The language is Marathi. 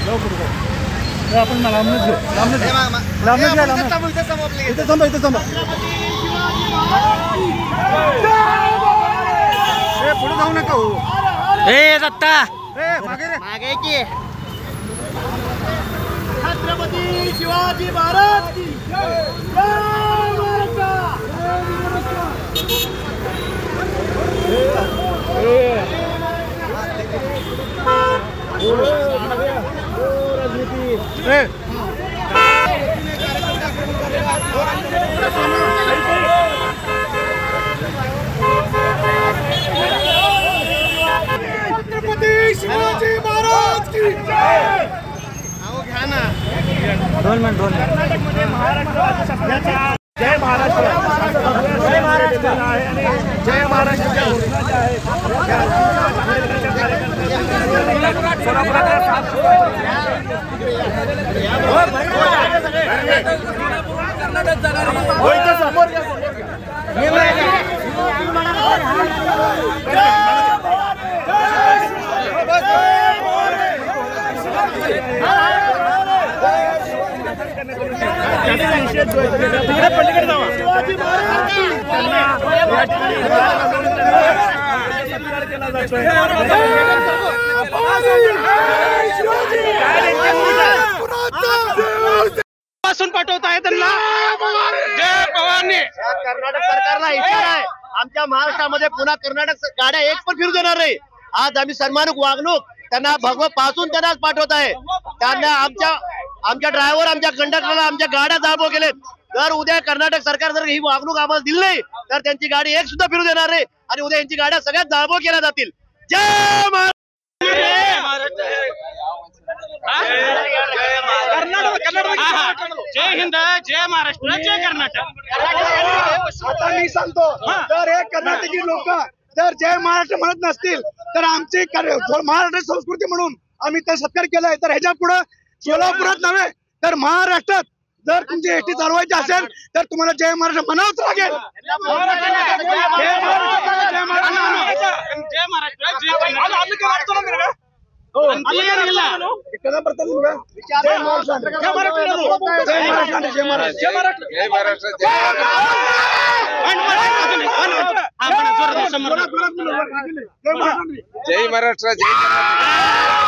आपण लांबच घेऊ इथे पुढे जाऊ नका हो दत्ता मागे की छत्रपती शिवाजी महाराज की छत्रपती शिवाजी महाराज की दोन मिनिट कर्नाटकमध्ये महाराष्ट्र शासनाच्या जय महाराष्ट्र जय महाराष्ट्र जय महाराष्ट्र शिवाजी पासून पाठवताय त्यांना जय पवारने कर्नाटक सरकारला इशारा आहे आमच्या महाराष्ट्रामध्ये पुन्हा कर्नाटक गाड्या एक पण फिरू देणार नाही। आज आम्ही सन्मानित वागणूक त्यांना भगवत पासून त्यांना पाठवत आहे। त्यांना आमच्या ड्रायव्हर आमच्या कंडक्टरला आमच्या गाड्या जाळपोळ केलेत। जर उद्या कर्नाटक सरकार जर ही वागणूक आम्हाला दिली नाही तर त्यांची गाडी एक सुद्धा फिरू देणार नाही आणि उद्या यांची गाड्या सगळ्यात जाळपोळ केल्या जातील। जय जय हिंद जय महाराष्ट्र जय कर्नाटक। आता मी सांगतो तर हे कर्नाटकी लोक जर जय महाराष्ट्र म्हणत नसतील तर आमची महाराष्ट्र संस्कृती म्हणून आम्ही तर सत्कार केलाय। तर ह्याच्या पुढे सोलापुरात नव्हे तर महाराष्ट्रात जर तुमची एसटी चालवायची असेल तर तुम्हाला जय महाराष्ट्र म्हणावंच लागेल। जय महाराष्ट्र जय महाराष्ट्र जय